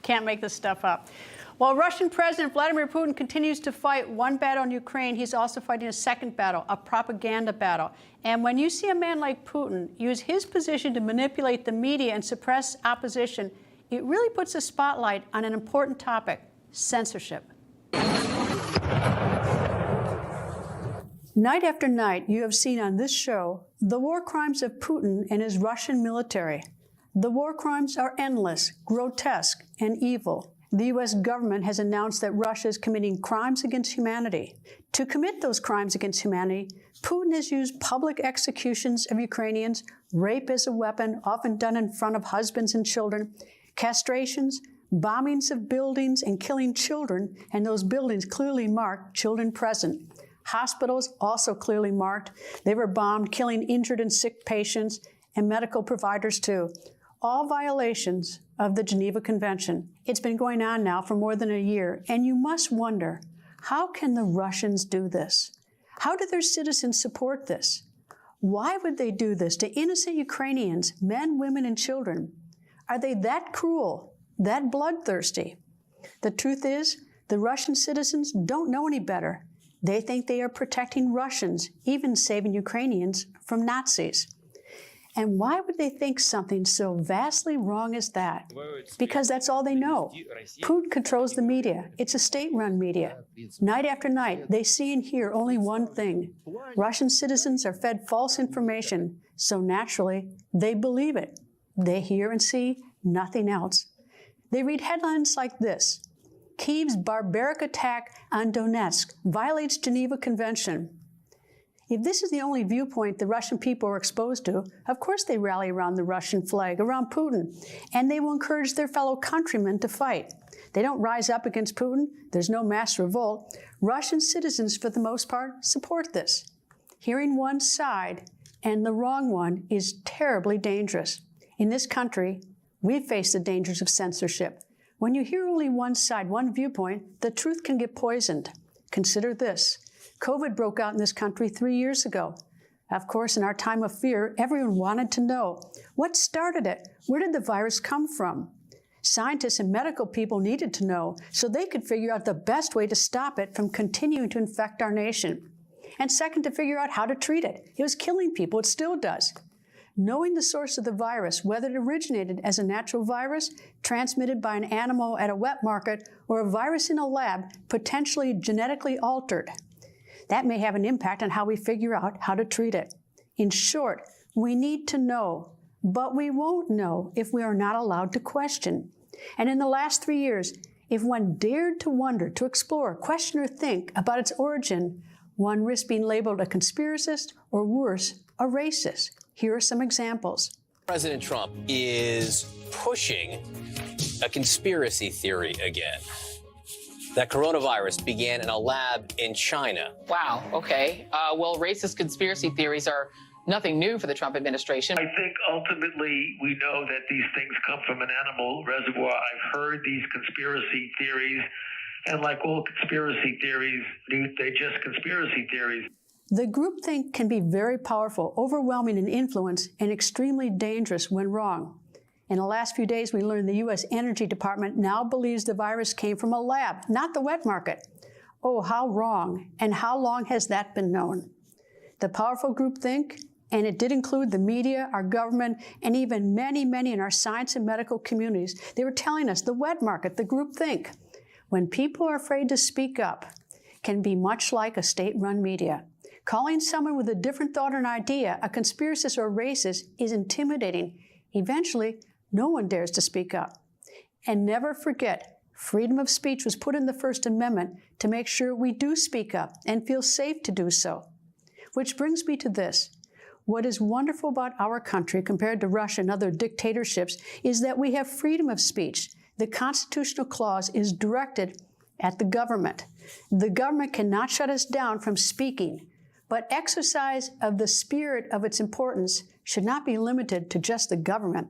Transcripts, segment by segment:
Can't make this stuff up. While Russian President Vladimir Putin continues to fight one battle in Ukraine, he's also fighting a second battle, a propaganda battle. And when you see a man like Putin use his position to manipulate the media and suppress opposition, it really puts a spotlight on an important topic: censorship. Night after night, you have seen on this show the war crimes of Putin and his Russian military. The war crimes are endless, grotesque, and evil. The U.S. government has announced that Russia is committing crimes against humanity. To commit those crimes against humanity, Putin has used public executions of Ukrainians, rape as a weapon, often done in front of husbands and children, castrations, bombings of buildings, and killing children, and those buildings clearly marked children present. Hospitals also clearly marked. They were bombed, killing injured and sick patients, and medical providers too. All violations of the Geneva Convention. It's been going on now for more than a year, and you must wonder, how can the Russians do this? How do their citizens support this? Why would they do this to innocent Ukrainians, men, women, and children? Are they that cruel, that bloodthirsty? The truth is, the Russian citizens don't know any better. They think they are protecting Russians, even saving Ukrainians from Nazis. And why would they think something so vastly wrong as that? Because that's all they know. Putin controls the media. It's a state-run media. Night after night, they see and hear only one thing. Russian citizens are fed false information, so naturally, they believe it. They hear and see nothing else. They read headlines like this: Kyiv's barbaric attack on Donetsk violates Geneva Convention. If this is the only viewpoint the Russian people are exposed to, of course they rally around the Russian flag, around Putin, and they will encourage their fellow countrymen to fight. They don't rise up against Putin. There's no mass revolt. Russian citizens, for the most part, support this. Hearing one side and the wrong one is terribly dangerous. In this country, we face the dangers of censorship. When you hear only one side, one viewpoint, the truth can get poisoned. Consider this. COVID broke out in this country 3 years ago. Of course, in our time of fear, everyone wanted to know, what started it? Where did the virus come from? Scientists and medical people needed to know so they could figure out the best way to stop it from continuing to infect our nation. And second, to figure out how to treat it. It was killing people. It still does. Knowing the source of the virus, whether it originated as a natural virus transmitted by an animal at a wet market or a virus in a lab potentially genetically altered, that may have an impact on how we figure out how to treat it. In short, we need to know, but we won't know if we are not allowed to question. And in the last 3 years, if one dared to wonder, to explore, question, or think about its origin, one risked being labeled a conspiracist or worse, a racist. Here are some examples. President Trump is pushing a conspiracy theory again. That coronavirus began in a lab in China. Wow, okay. Well, racist conspiracy theories are nothing new for the Trump administration. I think ultimately we know that these things come from an animal reservoir. I've heard these conspiracy theories, and like all conspiracy theories, they're just conspiracy theories. The groupthink can be very powerful, overwhelming in influence, and extremely dangerous when wrong. In the last few days, we learned the U.S. Energy Department now believes the virus came from a lab, not the wet market. Oh, how wrong, and how long has that been known? The powerful groupthink, and it did include the media, our government, and even many, many in our science and medical communities, they were telling us the wet market, the groupthink, when people are afraid to speak up, can be much like a state-run media. Calling someone with a different thought or an idea a conspiracist or a racist is intimidating. Eventually, no one dares to speak up. And never forget, freedom of speech was put in the First Amendment to make sure we do speak up and feel safe to do so. Which brings me to this. What is wonderful about our country compared to Russia and other dictatorships is that we have freedom of speech. The constitutional clause is directed at the government. The government cannot shut us down from speaking, but exercise of the spirit of its importance should not be limited to just the government.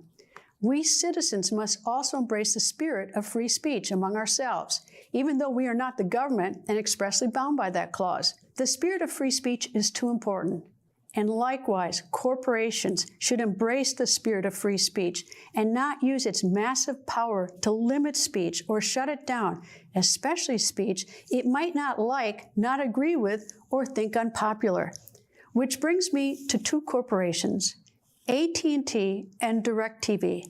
We citizens must also embrace the spirit of free speech among ourselves, even though we are not the government and expressly bound by that clause. The spirit of free speech is too important, And likewise, corporations should embrace the spirit of free speech and not use its massive power to limit speech or shut it down, especially speech it might not like, not agree with, or think unpopular. Which brings me to two corporations, AT&T and DirecTV.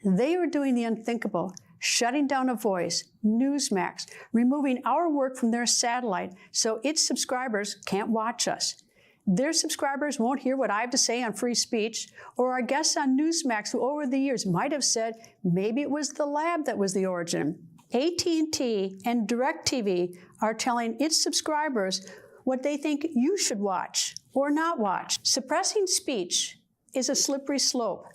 They are doing the unthinkable, shutting down A Voice, Newsmax, removing our work from their satellite so its subscribers can't watch us. Their subscribers won't hear what I have to say on free speech, or our guests on Newsmax who over the years might have said maybe it was the lab that was the origin. AT&T and DirecTV are telling its subscribers what they think you should watch or not watch. Suppressing speech is a slippery slope.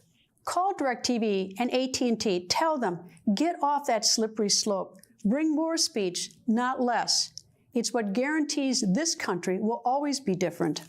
Call DirecTV and AT&T. Tell them, get off that slippery slope. Bring more speech, not less. It's what guarantees this country will always be different.